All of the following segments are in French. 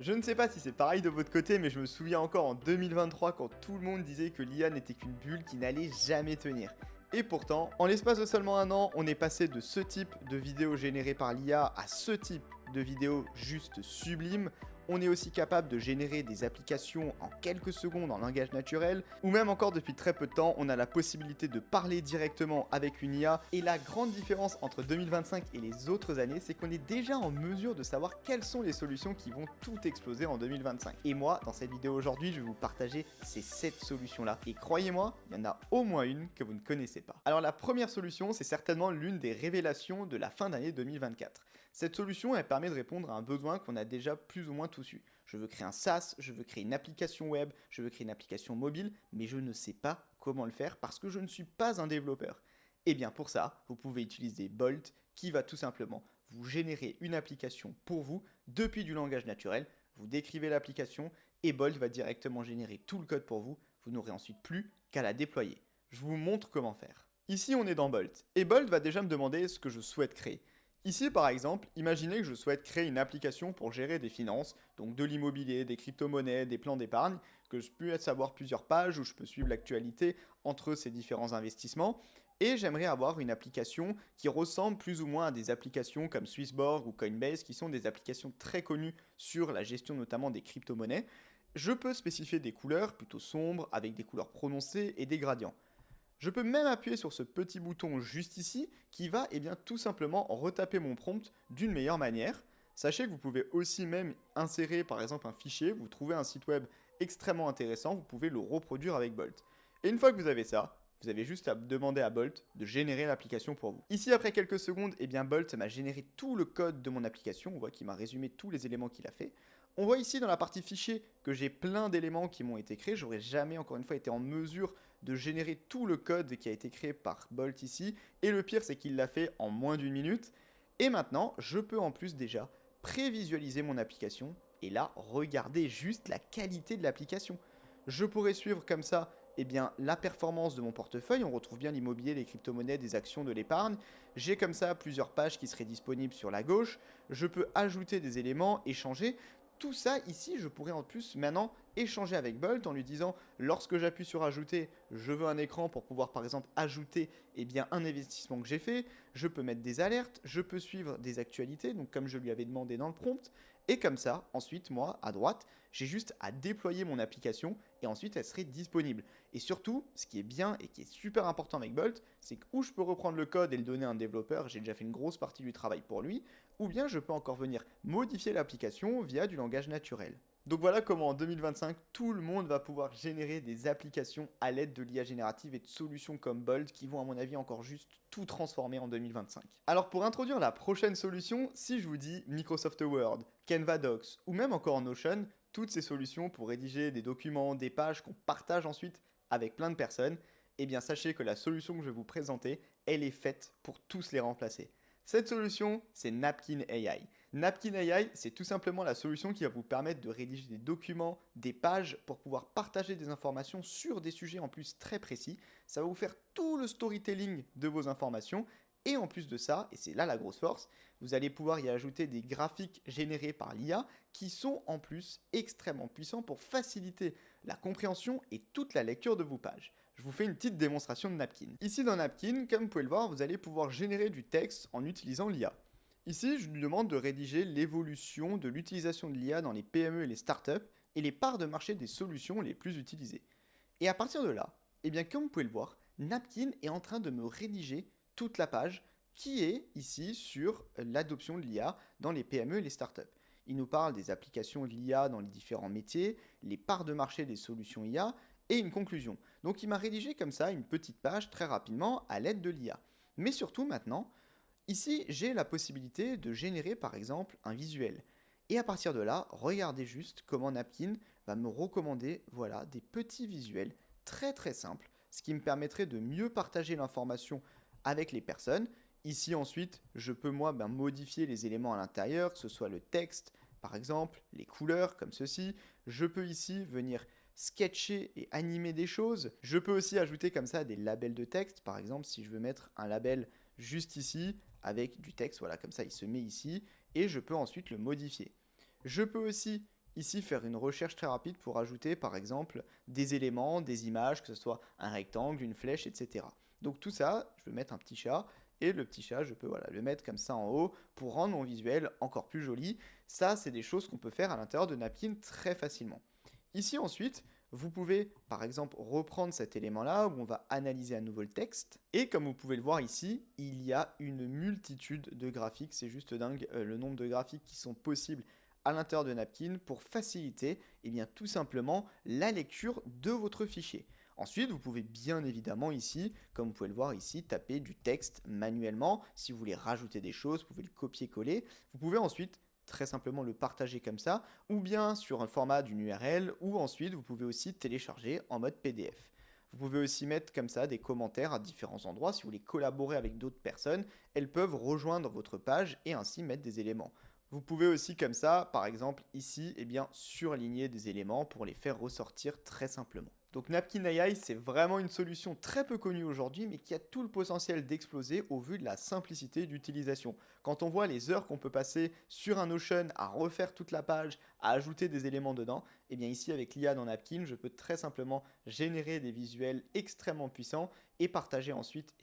Je ne sais pas si c'est pareil de votre côté, mais je me souviens encore en 2023 quand tout le monde disait que l'IA n'était qu'une bulle qui n'allait jamais tenir. Et pourtant, en l'espace de seulement un an, on est passé de ce type de vidéos générées par l'IA à ce type de vidéos juste sublimes. On est aussi capable de générer des applications en quelques secondes en langage naturel, ou même encore depuis très peu de temps, on a la possibilité de parler directement avec une IA. Et la grande différence entre 2025 et les autres années, c'est qu'on est déjà en mesure de savoir quelles sont les solutions qui vont tout exploser en 2025. Et moi, dans cette vidéo aujourd'hui, je vais vous partager ces 7 solutions-là. Et croyez-moi, il y en a au moins une que vous ne connaissez pas. Alors la première solution, c'est certainement l'une des révélations de la fin d'année 2024. Cette solution, elle permet de répondre à un besoin qu'on a déjà plus ou moins tous eu. Je veux créer un SaaS, je veux créer une application web, je veux créer une application mobile, mais je ne sais pas comment le faire parce que je ne suis pas un développeur. Et bien pour ça, vous pouvez utiliser Bolt qui va tout simplement vous générer une application pour vous depuis du langage naturel. Vous décrivez l'application et Bolt va directement générer tout le code pour vous. Vous n'aurez ensuite plus qu'à la déployer. Je vous montre comment faire. Ici, on est dans Bolt et Bolt va déjà me demander ce que je souhaite créer. Ici, par exemple, imaginez que je souhaite créer une application pour gérer des finances, donc de l'immobilier, des crypto-monnaies, des plans d'épargne, que je puisse avoir plusieurs pages où je peux suivre l'actualité entre ces différents investissements. Et j'aimerais avoir une application qui ressemble plus ou moins à des applications comme Swissborg ou Coinbase, qui sont des applications très connues sur la gestion notamment des crypto-monnaies. Je peux spécifier des couleurs plutôt sombres, avec des couleurs prononcées et des gradients. Je peux même appuyer sur ce petit bouton juste ici qui va tout simplement retaper mon prompt d'une meilleure manière. Sachez que vous pouvez aussi même insérer par exemple un fichier, vous trouvez un site web extrêmement intéressant, vous pouvez le reproduire avec Bolt. Et une fois que vous avez ça, vous avez juste à demander à Bolt de générer l'application pour vous. Ici, après quelques secondes, Bolt m'a généré tout le code de mon application. On voit qu'il m'a résumé tous les éléments qu'il a fait. On voit ici dans la partie fichier que j'ai plein d'éléments qui m'ont été créés. J'aurais jamais, encore une fois, été en mesure de générer tout le code qui a été créé par Bolt ici. Et le pire, c'est qu'il l'a fait en moins d'une minute. Et maintenant, je peux en plus déjà prévisualiser mon application. Et là, regardez juste la qualité de l'application. Je pourrais suivre comme ça la performance de mon portefeuille. On retrouve bien l'immobilier, les crypto-monnaies, des actions, de l'épargne. J'ai comme ça plusieurs pages qui seraient disponibles sur la gauche. Je peux ajouter des éléments, échanger. Tout ça ici, je pourrais en plus maintenant échanger avec Bolt en lui disant lorsque j'appuie sur ajouter, je veux un écran pour pouvoir par exemple ajouter un investissement que j'ai fait. Je peux mettre des alertes, je peux suivre des actualités, donc comme je lui avais demandé dans le prompt. Et comme ça, ensuite, moi, à droite, j'ai juste à déployer mon application et ensuite elle serait disponible. Et surtout, ce qui est bien et qui est super important avec Bolt, c'est que où je peux reprendre le code et le donner à un développeur, j'ai déjà fait une grosse partie du travail pour lui, ou bien je peux encore venir modifier l'application via du langage naturel. Donc voilà comment en 2025, tout le monde va pouvoir générer des applications à l'aide de l'IA générative et de solutions comme Bolt qui vont à mon avis encore juste tout transformer en 2025. Alors pour introduire la prochaine solution, si je vous dis Microsoft Word, Canva Docs ou même encore Notion, toutes ces solutions pour rédiger des documents, des pages qu'on partage ensuite avec plein de personnes, sachez que la solution que je vais vous présenter, elle est faite pour tous les remplacer. Cette solution, c'est Napkin AI. Napkin AI, c'est tout simplement la solution qui va vous permettre de rédiger des documents, des pages pour pouvoir partager des informations sur des sujets en plus très précis. Ça va vous faire tout le storytelling de vos informations. Et en plus de ça, et c'est là la grosse force, vous allez pouvoir y ajouter des graphiques générés par l'IA qui sont en plus extrêmement puissants pour faciliter la compréhension et toute la lecture de vos pages. Je vous fais une petite démonstration de Napkin. Ici dans Napkin, comme vous pouvez le voir, vous allez pouvoir générer du texte en utilisant l'IA. Ici, je lui demande de rédiger l'évolution de l'utilisation de l'IA dans les PME et les startups et les parts de marché des solutions les plus utilisées. Et à partir de là, comme vous pouvez le voir, Napkin est en train de me rédiger toute la page qui est ici sur l'adoption de l'IA dans les PME et les startups. Il nous parle des applications de l'IA dans les différents métiers, les parts de marché des solutions IA et une conclusion. Donc il m'a rédigé comme ça une petite page très rapidement à l'aide de l'IA. Mais surtout maintenant, ici j'ai la possibilité de générer par exemple un visuel. Et à partir de là, regardez juste comment Napkin va me recommander voilà, des petits visuels très très simples, ce qui me permettrait de mieux partager l'information avec les personnes. Ici ensuite, je peux moi modifier les éléments à l'intérieur, que ce soit le texte par exemple, les couleurs comme ceci. Je peux ici venir sketcher et animer des choses. Je peux aussi ajouter comme ça des labels de texte. Par exemple, si je veux mettre un label juste ici avec du texte, voilà, comme ça il se met ici et je peux ensuite le modifier. Je peux aussi ici faire une recherche très rapide pour ajouter par exemple des éléments, des images, que ce soit un rectangle, une flèche, etc. Donc tout ça, je vais mettre un petit chat, et le petit chat, je peux voilà, le mettre comme ça en haut pour rendre mon visuel encore plus joli. Ça, c'est des choses qu'on peut faire à l'intérieur de Napkin très facilement. Ici ensuite, vous pouvez par exemple reprendre cet élément-là où on va analyser à nouveau le texte. Et comme vous pouvez le voir ici, il y a une multitude de graphiques. C'est juste dingue le nombre de graphiques qui sont possibles à l'intérieur de Napkin pour faciliter tout simplement la lecture de votre fichier. Ensuite, vous pouvez bien évidemment ici, comme vous pouvez le voir ici, taper du texte manuellement. Si vous voulez rajouter des choses, vous pouvez le copier-coller. Vous pouvez ensuite très simplement le partager comme ça, ou bien sur un format d'une URL, ou ensuite vous pouvez aussi télécharger en mode PDF. Vous pouvez aussi mettre comme ça des commentaires à différents endroits. Si vous voulez collaborer avec d'autres personnes, elles peuvent rejoindre votre page et ainsi mettre des éléments. Vous pouvez aussi comme ça, par exemple ici, surligner des éléments pour les faire ressortir très simplement. Donc Napkin AI, c'est vraiment une solution très peu connue aujourd'hui, mais qui a tout le potentiel d'exploser au vu de la simplicité d'utilisation. Quand on voit les heures qu'on peut passer sur un Notion à refaire toute la page, à ajouter des éléments dedans, ici avec l'IA dans Napkin, je peux très simplement générer des visuels extrêmement puissants et partager ensuite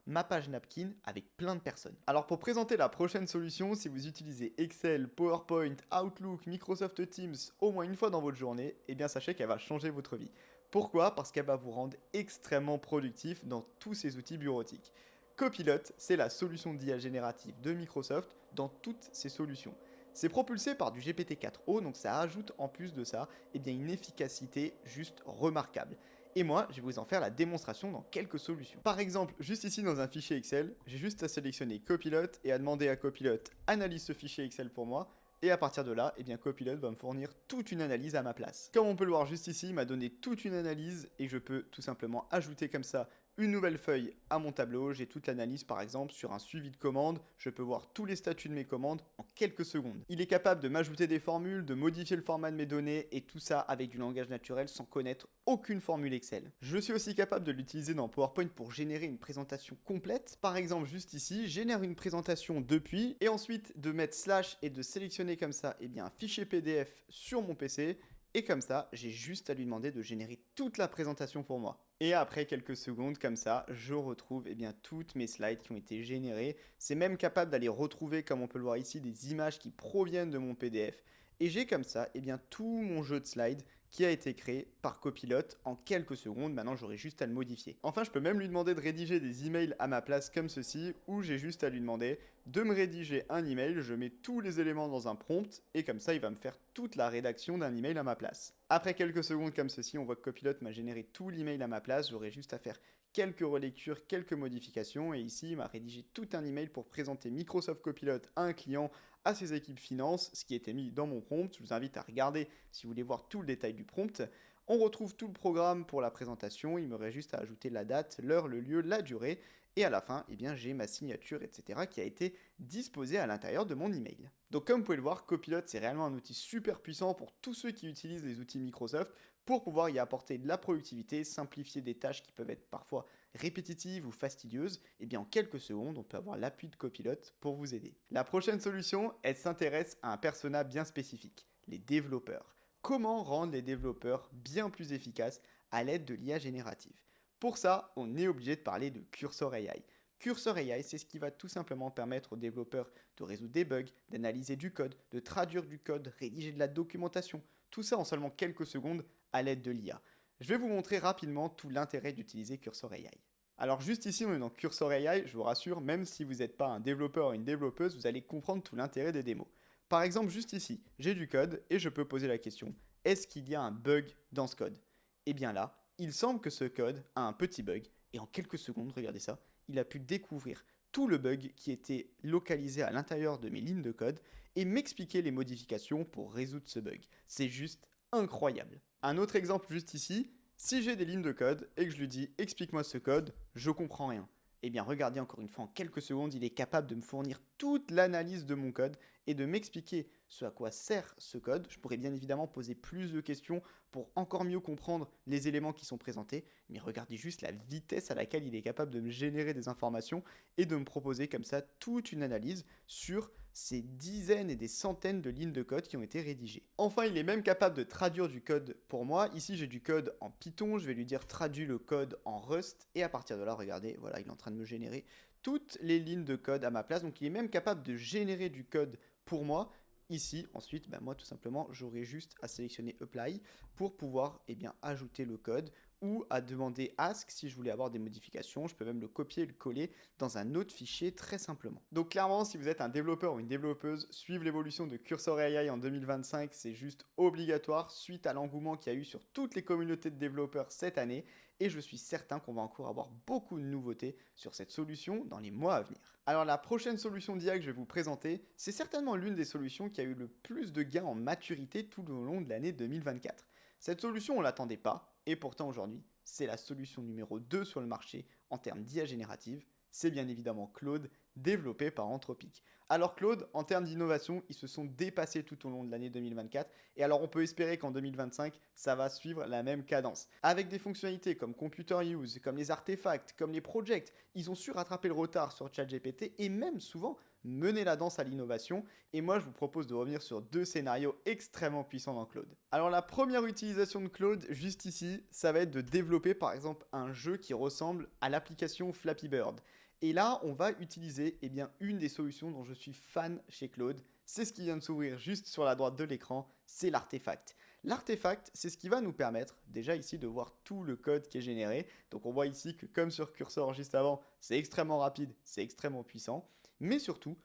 ma page Napkin avec plein de personnes. Alors pour présenter la prochaine solution, si vous utilisez Excel, PowerPoint, Outlook, Microsoft Teams au moins une fois dans votre journée, sachez qu'elle va changer votre vie. Pourquoi? Parce qu'elle va vous rendre extrêmement productif dans tous ces outils bureautiques. Copilot, c'est la solution d'IA générative de Microsoft dans toutes ces solutions. C'est propulsé par du GPT-4o, donc ça ajoute en plus de ça une efficacité juste remarquable. Et moi, je vais vous en faire la démonstration dans quelques solutions. Par exemple, juste ici dans un fichier Excel, j'ai juste à sélectionner Copilot et à demander à Copilot analyse ce fichier Excel pour moi. Et à partir de là, Copilot va me fournir toute une analyse à ma place. Comme on peut le voir juste ici, il m'a donné toute une analyse et je peux tout simplement ajouter comme ça une nouvelle feuille à mon tableau. J'ai toute l'analyse par exemple sur un suivi de commandes. Je peux voir tous les statuts de mes commandes en quelques secondes. Il est capable de m'ajouter des formules, de modifier le format de mes données et tout ça avec du langage naturel sans connaître aucune formule Excel. Je suis aussi capable de l'utiliser dans PowerPoint pour générer une présentation complète. Par exemple, juste ici, génère une présentation depuis et ensuite de mettre slash et de sélectionner comme ça un fichier PDF sur mon PC. Et comme ça, j'ai juste à lui demander de générer toute la présentation pour moi. Et après quelques secondes, comme ça, je retrouve toutes mes slides qui ont été générées. C'est même capable d'aller retrouver, comme on peut le voir ici, des images qui proviennent de mon PDF. Et j'ai comme ça tout mon jeu de slides qui a été créé par Copilot en quelques secondes. Maintenant, j'aurai juste à le modifier. Enfin, je peux même lui demander de rédiger des emails à ma place comme ceci, où j'ai juste à lui demander de me rédiger un email. Je mets tous les éléments dans un prompt et comme ça, il va me faire toute la rédaction d'un email à ma place. Après quelques secondes comme ceci, on voit que Copilot m'a généré tout l'email à ma place. J'aurai juste à faire quelques relectures, quelques modifications et ici, il m'a rédigé tout un email pour présenter Microsoft Copilot à un client, à ses équipes finance, ce qui était mis dans mon prompt. Je vous invite à regarder si vous voulez voir tout le détail du prompt. On retrouve tout le programme pour la présentation, il me reste juste à ajouter la date, l'heure, le lieu, la durée, et à la fin, j'ai ma signature, etc. qui a été disposée à l'intérieur de mon email. Donc comme vous pouvez le voir, Copilot, c'est réellement un outil super puissant pour tous ceux qui utilisent les outils Microsoft pour pouvoir y apporter de la productivité, simplifier des tâches qui peuvent être parfois répétitives ou fastidieuses. En quelques secondes, on peut avoir l'appui de Copilot pour vous aider. La prochaine solution, elle s'intéresse à un persona bien spécifique, les développeurs. Comment rendre les développeurs bien plus efficaces à l'aide de l'IA générative? Pour ça, on est obligé de parler de Cursor AI. Cursor AI, c'est ce qui va tout simplement permettre aux développeurs de résoudre des bugs, d'analyser du code, de traduire du code, rédiger de la documentation. Tout ça en seulement quelques secondes à l'aide de l'IA. Je vais vous montrer rapidement tout l'intérêt d'utiliser Cursor AI. Alors juste ici, on est dans Cursor AI, je vous rassure, même si vous n'êtes pas un développeur ou une développeuse, vous allez comprendre tout l'intérêt des démos. Par exemple, juste ici, j'ai du code et je peux poser la question, est-ce qu'il y a un bug dans ce code? Et bien là, il semble que ce code a un petit bug et en quelques secondes, regardez ça, il a pu découvrir tout le bug qui était localisé à l'intérieur de mes lignes de code et m'expliquer les modifications pour résoudre ce bug. C'est juste incroyable. Un autre exemple juste ici, si j'ai des lignes de code et que je lui dis explique-moi ce code, je comprends rien. Regardez encore une fois, en quelques secondes, il est capable de me fournir toute l'analyse de mon code et de m'expliquer ce à quoi sert ce code. Je pourrais bien évidemment poser plus de questions pour encore mieux comprendre les éléments qui sont présentés, mais regardez juste la vitesse à laquelle il est capable de me générer des informations et de me proposer comme ça toute une analyse sur c'est dizaines et des centaines de lignes de code qui ont été rédigées. Enfin, il est même capable de traduire du code pour moi. Ici, j'ai du code en Python, je vais lui dire traduis le code en Rust, et à partir de là, regardez, voilà, il est en train de me générer toutes les lignes de code à ma place. Donc, il est même capable de générer du code pour moi. Ici, ensuite, moi tout simplement, j'aurai juste à sélectionner Apply pour pouvoir ajouter le code ou à demander Ask si je voulais avoir des modifications. Je peux même le copier et le coller dans un autre fichier très simplement. Donc clairement, si vous êtes un développeur ou une développeuse, suivre l'évolution de Cursor AI en 2025, c'est juste obligatoire suite à l'engouement qu'il y a eu sur toutes les communautés de développeurs cette année. Et je suis certain qu'on va encore avoir beaucoup de nouveautés sur cette solution dans les mois à venir. Alors la prochaine solution d'IA que je vais vous présenter, c'est certainement l'une des solutions qui a eu le plus de gains en maturité tout au long de l'année 2024. Cette solution, on ne l'attendait pas, et pourtant aujourd'hui, c'est la solution numéro 2 sur le marché en termes d'IA générative. C'est bien évidemment Claude, développé par Anthropic. Alors Claude, en termes d'innovation, ils se sont dépassés tout au long de l'année 2024, et alors on peut espérer qu'en 2025, ça va suivre la même cadence. Avec des fonctionnalités comme Computer Use, comme les artefacts, comme les projects, ils ont su rattraper le retard sur ChatGPT et même souvent mener la danse à l'innovation. Et moi, je vous propose de revenir sur 2 scénarios extrêmement puissants dans Claude. Alors la première utilisation de Claude, juste ici, ça va être de développer par exemple un jeu qui ressemble à l'application Flappy Bird. Et là, on va utiliser une des solutions dont je suis fan chez Claude. C'est ce qui vient de s'ouvrir juste sur la droite de l'écran, c'est l'artefact. L'artefact, c'est ce qui va nous permettre, déjà ici, de voir tout le code qui est généré. Donc on voit ici que comme sur Cursor juste avant, c'est extrêmement rapide, c'est extrêmement puissant. Mais surtout,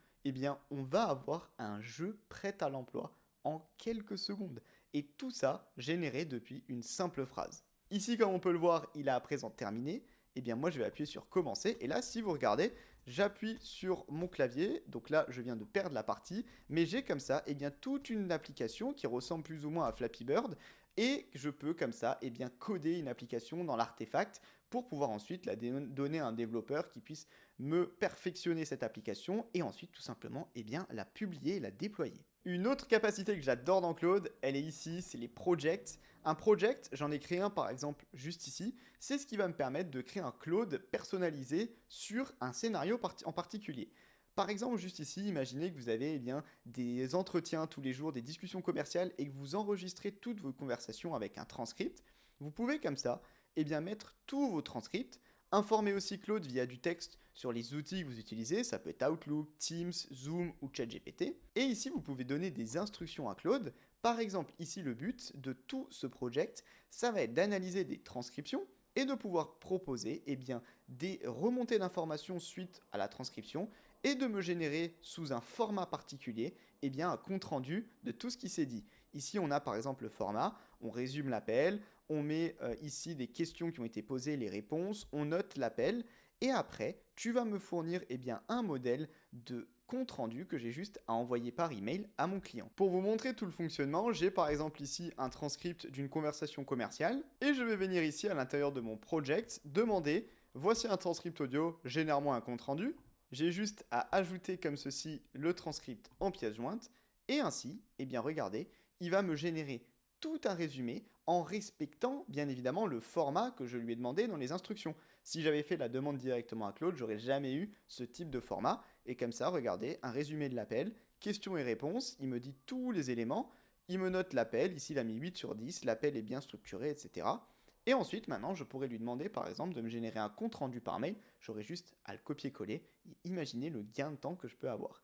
on va avoir un jeu prêt à l'emploi en quelques secondes. Et tout ça généré depuis une simple phrase. Ici, comme on peut le voir, il a à présent terminé. Moi je vais appuyer sur commencer et là si vous regardez j'appuie sur mon clavier, donc là je viens de perdre la partie, mais j'ai comme ça toute une application qui ressemble plus ou moins à Flappy Bird et je peux comme ça coder une application dans l'artefact pour pouvoir ensuite la donner à un développeur qui puisse me perfectionner cette application et ensuite tout simplement la publier et la déployer. Une autre capacité que j'adore dans Claude, elle est ici, c'est les projects. Un project, j'en ai créé un par exemple juste ici, c'est ce qui va me permettre de créer un Claude personnalisé sur un scénario en particulier. Par exemple, juste ici, imaginez que vous avez des entretiens tous les jours, des discussions commerciales et que vous enregistrez toutes vos conversations avec un transcript. Vous pouvez comme ça mettre tous vos transcripts, informer aussi Claude via du texte sur les outils que vous utilisez, ça peut être Outlook, Teams, Zoom ou ChatGPT. Et ici, vous pouvez donner des instructions à Claude. Par exemple, ici, le but de tout ce project, ça va être d'analyser des transcriptions et de pouvoir proposer des remontées d'informations suite à la transcription et de me générer sous un format particulier un compte-rendu de tout ce qui s'est dit. Ici, on a par exemple le format, on résume l'appel, on met ici des questions qui ont été posées, les réponses, on note l'appel, et après, tu vas me fournir un modèle de compte rendu que j'ai juste à envoyer par email à mon client. Pour vous montrer tout le fonctionnement, j'ai par exemple ici un transcript d'une conversation commerciale, et je vais venir ici à l'intérieur de mon project, demander, voici un transcript audio, génère-moi un compte rendu. J'ai juste à ajouter comme ceci le transcript en pièce jointe, et ainsi, regardez, il va me générer tout un résumé en respectant bien évidemment le format que je lui ai demandé dans les instructions. Si j'avais fait la demande directement à Claude, j'aurais jamais eu ce type de format. Et comme ça, regardez, un résumé de l'appel, questions et réponses, il me dit tous les éléments, il me note l'appel, ici il a mis 8 sur 10, l'appel est bien structuré, etc. Et ensuite, maintenant, je pourrais lui demander, par exemple, de me générer un compte rendu par mail. J'aurais juste à le copier-coller. Imaginez le gain de temps que je peux avoir.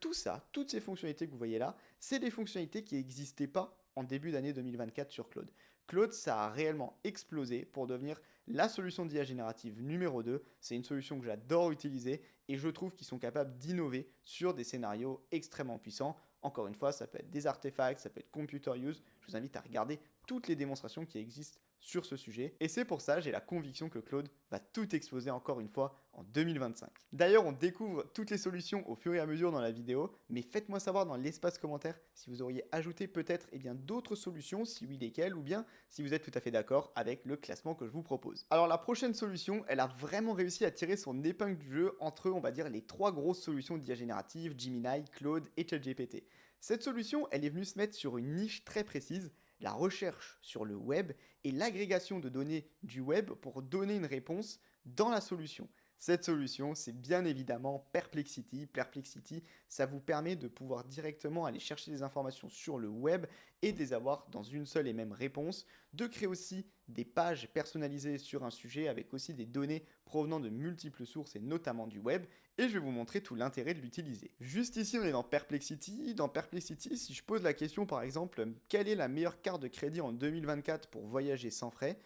Tout ça, toutes ces fonctionnalités que vous voyez là, c'est des fonctionnalités qui n'existaient pas en début d'année 2024 sur Claude. Claude, ça a réellement explosé pour devenir la solution d'IA générative numéro 2. C'est une solution que j'adore utiliser et je trouve qu'ils sont capables d'innover sur des scénarios extrêmement puissants. Encore une fois, ça peut être des artefacts, ça peut être computer use. Je vous invite à regarder toutes les démonstrations qui existent sur ce sujet. Et c'est pour ça, j'ai la conviction que Claude va tout exploser encore une fois en 2025. D'ailleurs, on découvre toutes les solutions au fur et à mesure dans la vidéo, mais faites-moi savoir dans l'espace commentaire si vous auriez ajouté peut-être d'autres solutions, si oui lesquelles, ou bien si vous êtes tout à fait d'accord avec le classement que je vous propose. Alors la prochaine solution, elle a vraiment réussi à tirer son épingle du jeu entre, on va dire, les 3 grosses solutions d'IA générative, Gemini, Claude et ChatGPT. Cette solution, elle est venue se mettre sur une niche très précise, la recherche sur le web et l'agrégation de données du web pour donner une réponse dans la solution. Cette solution, c'est bien évidemment Perplexity. Perplexity, ça vous permet de pouvoir directement aller chercher des informations sur le web et de les avoir dans une seule et même réponse, de créer aussi des pages personnalisées sur un sujet avec aussi des données provenant de multiples sources et notamment du web, et je vais vous montrer tout l'intérêt de l'utiliser. Juste ici, on est dans Perplexity. Dans Perplexity, si je pose la question par exemple, quelle est la meilleure carte de crédit en 2024 pour voyager sans frais?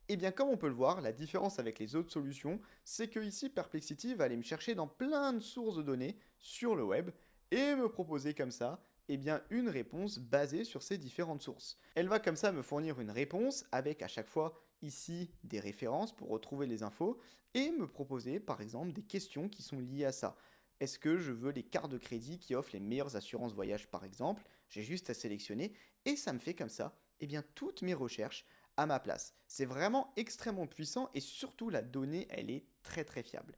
Eh bien, comme on peut le voir, la différence avec les autres solutions, c'est que ici, Perplexity va aller me chercher dans plein de sources de données sur le web et me proposer comme ça, eh bien, une réponse basée sur ces différentes sources. Elle va comme ça me fournir une réponse avec à chaque fois ici des références pour retrouver les infos et me proposer par exemple des questions qui sont liées à ça. Est-ce que je veux les cartes de crédit qui offrent les meilleures assurances voyage par exemple? J'ai juste à sélectionner et ça me fait comme ça, eh bien, toutes mes recherches à ma place. C'est vraiment extrêmement puissant et surtout la donnée, elle est très très fiable.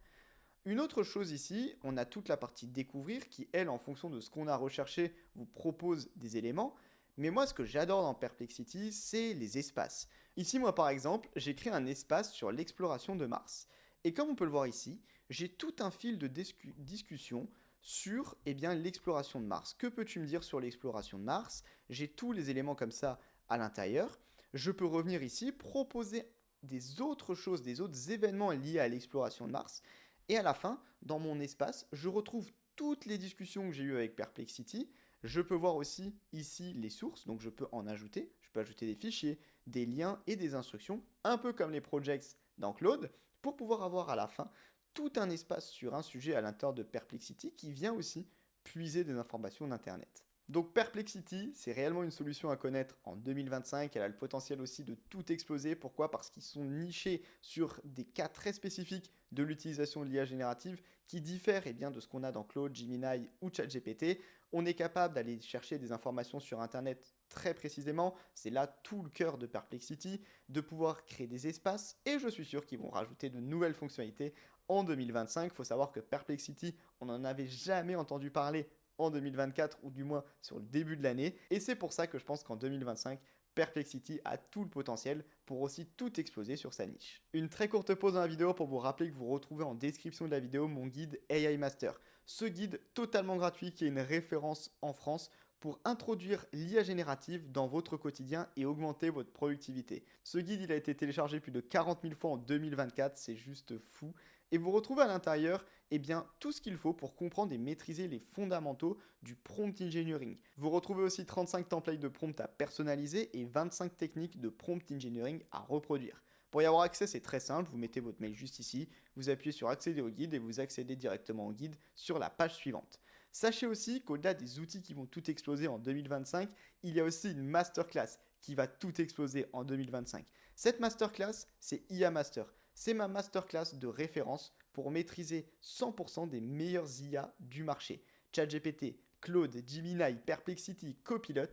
Une autre chose ici, on a toute la partie découvrir qui, elle, en fonction de ce qu'on a recherché, vous propose des éléments. Mais moi, ce que j'adore dans Perplexity, c'est les espaces. Ici, moi, par exemple, j'ai créé un espace sur l'exploration de Mars. Et comme on peut le voir ici, j'ai tout un fil de discussion sur eh bien, l'exploration de Mars. Que peux-tu me dire sur l'exploration de Mars? J'ai tous les éléments comme ça à l'intérieur. Je peux revenir ici, proposer des autres choses, des autres événements liés à l'exploration de Mars. Et à la fin, dans mon espace, je retrouve toutes les discussions que j'ai eues avec Perplexity. Je peux voir aussi ici les sources, donc je peux en ajouter. Je peux ajouter des fichiers, des liens et des instructions, un peu comme les projects dans Claude, pour pouvoir avoir à la fin tout un espace sur un sujet à l'intérieur de Perplexity qui vient aussi puiser des informations d'Internet. Donc Perplexity, c'est réellement une solution à connaître en 2025. Elle a le potentiel aussi de tout exploser. Pourquoi? Parce qu'ils sont nichés sur des cas très spécifiques de l'utilisation de l'IA générative qui diffèrent eh bien, de ce qu'on a dans Claude, Gemini ou ChatGPT. On est capable d'aller chercher des informations sur Internet très précisément. C'est là tout le cœur de Perplexity, de pouvoir créer des espaces. Et je suis sûr qu'ils vont rajouter de nouvelles fonctionnalités en 2025. Il faut savoir que Perplexity, on n'en avait jamais entendu parler en 2024 ou du moins sur le début de l'année. Et c'est pour ça que je pense qu'en 2025, Perplexity a tout le potentiel pour aussi tout exploser sur sa niche. Une très courte pause dans la vidéo pour vous rappeler que vous retrouvez en description de la vidéo mon guide AI Master. Ce guide totalement gratuit qui est une référence en France pour introduire l'IA générative dans votre quotidien et augmenter votre productivité. Ce guide, il a été téléchargé plus de 40 000 fois en 2024, c'est juste fou. Et vous retrouvez à l'intérieur eh bien, tout ce qu'il faut pour comprendre et maîtriser les fondamentaux du prompt engineering. Vous retrouvez aussi 35 templates de prompt à personnaliser et 25 techniques de prompt engineering à reproduire. Pour y avoir accès, c'est très simple, vous mettez votre mail juste ici, vous appuyez sur accéder au guide et vous accédez directement au guide sur la page suivante. Sachez aussi qu'au-delà des outils qui vont tout exploser en 2025, il y a aussi une masterclass qui va tout exploser en 2025. Cette masterclass, c'est IA Master. C'est ma masterclass de référence pour maîtriser 100% des meilleurs IA du marché. ChatGPT, Claude, Gemini, Perplexity, Copilot.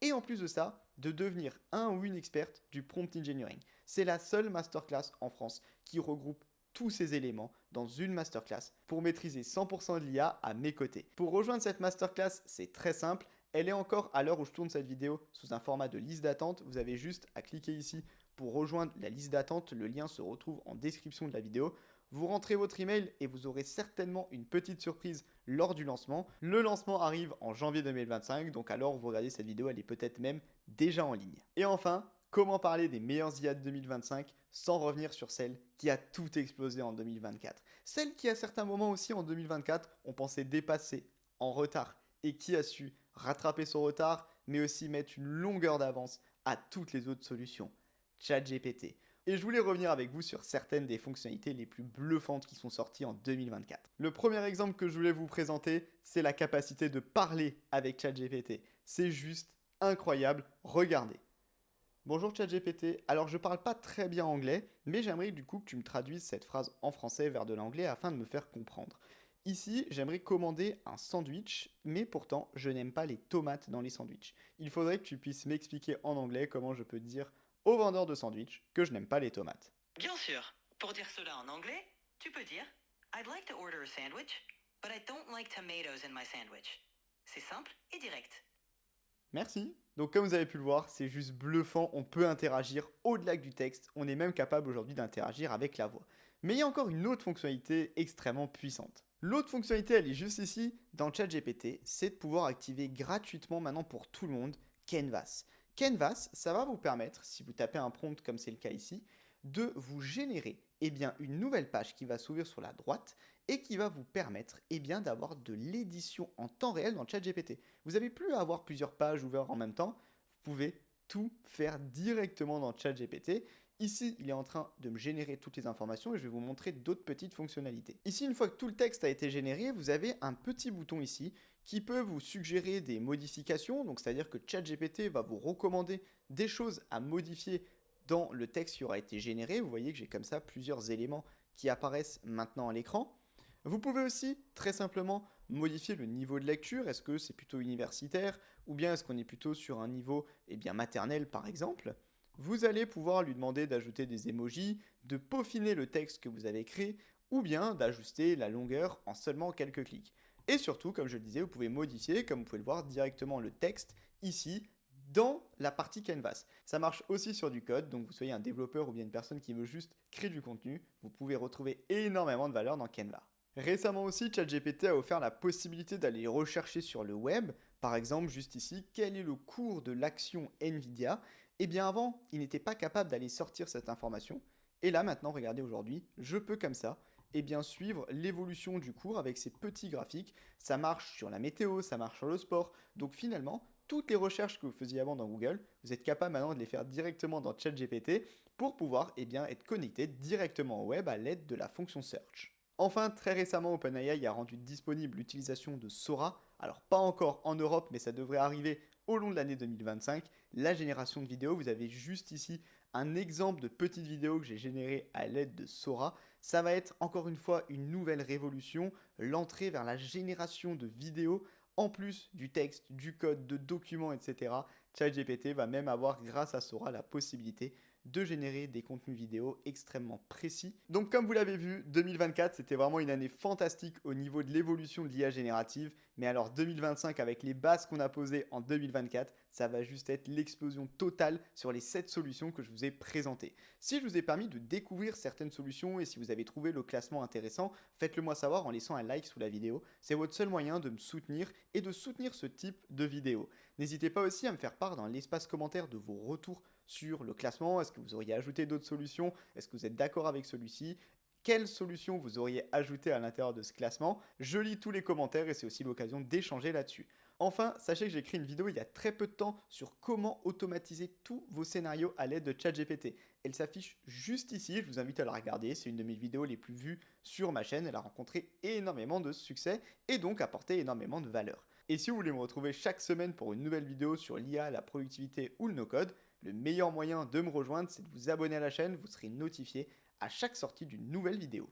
Et en plus de ça, de devenir un ou une experte du prompt engineering. C'est la seule masterclass en France qui regroupe tous ces éléments dans une masterclass pour maîtriser 100% de l'IA à mes côtés. Pour rejoindre cette masterclass, c'est très simple. Elle est encore, à l'heure où je tourne cette vidéo, sous un format de liste d'attente. Vous avez juste à cliquer ici pour rejoindre la liste d'attente. Le lien se retrouve en description de la vidéo. Vous rentrez votre email et vous aurez certainement une petite surprise lors du lancement. Le lancement arrive en janvier 2025, donc alors vous regardez cette vidéo, elle est peut-être même déjà en ligne. Et enfin, comment parler des meilleures IA de 2025 sans revenir sur celle qui a tout explosé en 2024? Celle qui à certains moments aussi en 2024, on pensait dépasser, en retard, et qui a su rattraper son retard, mais aussi mettre une longueur d'avance à toutes les autres solutions. ChatGPT. Et je voulais revenir avec vous sur certaines des fonctionnalités les plus bluffantes qui sont sorties en 2024. Le premier exemple que je voulais vous présenter, c'est la capacité de parler avec ChatGPT. C'est juste incroyable, regardez. Bonjour ChatGPT, alors je parle pas très bien anglais, mais j'aimerais du coup que tu me traduises cette phrase en français vers de l'anglais afin de me faire comprendre. Ici, j'aimerais commander un sandwich, mais pourtant, je n'aime pas les tomates dans les sandwichs. Il faudrait que tu puisses m'expliquer en anglais comment je peux dire au vendeur de sandwich que je n'aime pas les tomates. Bien sûr. Pour dire cela en anglais, tu peux dire I'd like to order a sandwich, but I don't like tomatoes in my sandwich. C'est simple et direct. Merci. Donc comme vous avez pu le voir, c'est juste bluffant, on peut interagir au-delà du texte, on est même capable aujourd'hui d'interagir avec la voix. Mais il y a encore une autre fonctionnalité extrêmement puissante. L'autre fonctionnalité, elle est juste ici, dans ChatGPT, c'est de pouvoir activer gratuitement maintenant pour tout le monde Canvas. Canvas, ça va vous permettre, si vous tapez un prompt comme c'est le cas ici, de vous générer une nouvelle page qui va s'ouvrir sur la droite et qui va vous permettre d'avoir de l'édition en temps réel dans ChatGPT. Vous n'avez plus à avoir plusieurs pages ouvertes en même temps, vous pouvez tout faire directement dans ChatGPT. Ici, il est en train de me générer toutes les informations et je vais vous montrer d'autres petites fonctionnalités. Ici, une fois que tout le texte a été généré, vous avez un petit bouton ici qui peut vous suggérer des modifications. Donc, c'est-à-dire que ChatGPT va vous recommander des choses à modifier dans le texte qui aura été généré. Vous voyez que j'ai comme ça plusieurs éléments qui apparaissent maintenant à l'écran. Vous pouvez aussi très simplement modifier le niveau de lecture. Est-ce que c'est plutôt universitaire ou bien est-ce qu'on est plutôt sur un niveau maternel par exemple. Vous allez pouvoir lui demander d'ajouter des emojis, de peaufiner le texte que vous avez écrit ou bien d'ajuster la longueur en seulement quelques clics. Et surtout, comme je le disais, vous pouvez modifier, comme vous pouvez le voir, directement le texte ici dans la partie Canvas. Ça marche aussi sur du code, donc vous soyez un développeur ou bien une personne qui veut juste créer du contenu, vous pouvez retrouver énormément de valeur dans Canva. Récemment aussi, ChatGPT a offert la possibilité d'aller rechercher sur le web, par exemple juste ici, quel est le cours de l'action Nvidia. Eh bien avant, il n'était pas capable d'aller sortir cette information, et là maintenant, regardez aujourd'hui, je peux comme ça, suivre l'évolution du cours avec ces petits graphiques. Ça marche sur la météo, ça marche sur le sport, donc finalement, toutes les recherches que vous faisiez avant dans Google, vous êtes capable maintenant de les faire directement dans ChatGPT pour pouvoir être connecté directement au web à l'aide de la fonction Search. Enfin, très récemment, OpenAI a rendu disponible l'utilisation de Sora. Alors pas encore en Europe, mais ça devrait arriver au long de l'année 2025. La génération de vidéos, vous avez juste ici un exemple de petite vidéo que j'ai générée à l'aide de Sora. Ça va être encore une fois une nouvelle révolution, l'entrée vers la génération de vidéos en plus du texte, du code, de documents, etc. ChatGPT va même avoir, grâce à Sora, la possibilité de générer des contenus vidéo extrêmement précis. Donc comme vous l'avez vu, 2024 c'était vraiment une année fantastique au niveau de l'évolution de l'IA générative, mais alors 2025 avec les bases qu'on a posées en 2024, ça va juste être l'explosion totale sur les 7 solutions que je vous ai présentées. Si je vous ai permis de découvrir certaines solutions et si vous avez trouvé le classement intéressant, faites-le moi savoir en laissant un like sous la vidéo, c'est votre seul moyen de me soutenir et de soutenir ce type de vidéo. N'hésitez pas aussi à me faire part dans l'espace commentaire de vos retours sur le classement. Est-ce que vous auriez ajouté d'autres solutions? Est-ce que vous êtes d'accord avec celui-ci? Quelles solutions vous auriez ajoutées à l'intérieur de ce classement? Je lis tous les commentaires et c'est aussi l'occasion d'échanger là-dessus. Enfin, sachez que j'ai écrit une vidéo il y a très peu de temps sur comment automatiser tous vos scénarios à l'aide de ChatGPT. Elle s'affiche juste ici, je vous invite à la regarder, c'est une de mes vidéos les plus vues sur ma chaîne, elle a rencontré énormément de succès et donc apporté énormément de valeur. Et si vous voulez me retrouver chaque semaine pour une nouvelle vidéo sur l'IA, la productivité ou le no-code, le meilleur moyen de me rejoindre, c'est de vous abonner à la chaîne, vous serez notifié à chaque sortie d'une nouvelle vidéo.